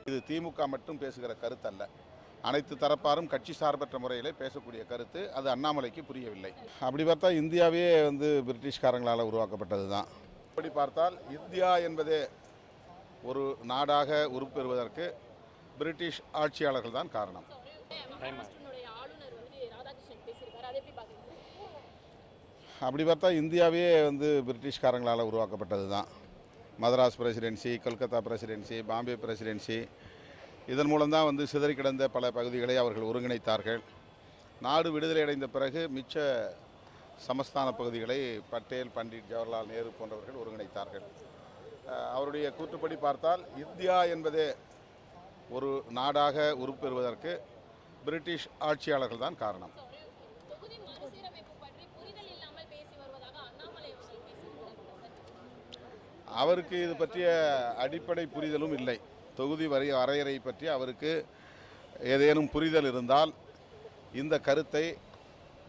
இது திமுக மட்டும் பேசுகிற கருத்து அல்ல. அனைத்து தரப்பாரும் கட்சி சார்பற்ற முறையிலே பேசக்கூடிய கருத்து. அது அண்ணாமலைக்கு புரியவில்லை. அப்படி பார்த்தா இந்தியாவே பிரிட்டிஷ்காரங்களால் உருவாக்கப்பட்டது தான். அப்படி பார்த்தால் இந்தியா என்பதே ஒரு நாடாக உருப்பெறுவதற்கு பிரிட்டிஷ் ஆட்சியாளர்கள் தான் காரணம். அப்படி பார்த்தா இந்தியாவே பிரிட்டிஷ்காரங்களால் உருவாக்கப்பட்டது தான். Madras presidency, Calcutta presidency, Bombay presidency, இதன் மூலம்தான் சிதறி கிடந்த பல பகுதிகளை அவர்கள் ஒருங்கிணைத்தார்கள். நாடு விடுதலை அடைந்த பிறகு மிச்ச சமஸ்தான பகுதிகளை பட்டேல், பண்டிட் ஜவஹர்லால் நேரு போன்றவர்கள் ஒருங்கிணைத்தார்கள். அவருடைய கூற்றுப்படி பார்த்தால் இந்தியா என்பதே ஒரு நாடாக உருப்பெறுவதற்கு பிரிட்டிஷ் ஆட்சியாளர்கள் தான் காரணம். அவருக்கு இது பற்றிய அடிப்படை புரிதலும் இல்லை. தொகுதி வரையறை பற்றி அவருக்கு ஏதேனும் புரிதல் இருந்தால் இந்த கருத்தை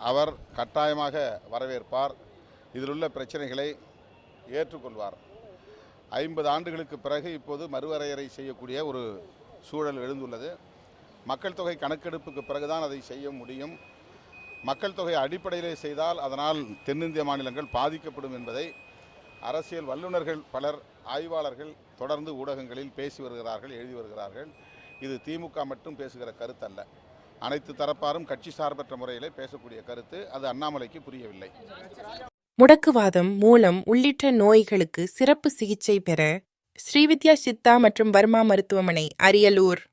அவர் கட்டாயமாக வரவேற்பார். இதிலுள்ள பிரச்சனைகளை ஏற்றுக்கொள்வார். 50 ஆண்டுகளுக்கு பிறகு இப்போது மறுவரையறை செய்யக்கூடிய ஒரு சூழல் எழுந்துள்ளது. மக்கள் தொகை கணக்கெடுப்புக்கு பிறகுதான் அதை செய்ய முடியும். மக்கள் தொகை அடிப்படையிலே செய்தால் அதனால் தென்னிந்திய மாநிலங்கள் பாதிக்கப்படும் என்பதை அரசியல் வல்லுநர்கள் பலர், ஆய்வாளர்கள் தொடர்ந்து ஊடகங்களில் பேசி வருகிறார்கள், எழுதி வருகிறார்கள். இது திமுக மட்டும் பேசுகிற கருத்து அல்ல. அனைத்து தரப்பாரும் கட்சி சார்பற்ற முறையிலே பேசக்கூடிய கருத்து. அது அண்ணாமலைக்கு புரியவில்லை. முடக்குவாதம், மூலம் உள்ளிட்ட நோய்களுக்கு சிறப்பு சிகிச்சை பெற ஸ்ரீவித்யா சித்தா மற்றும் வர்மா மருத்துவமனை, அரியலூர்.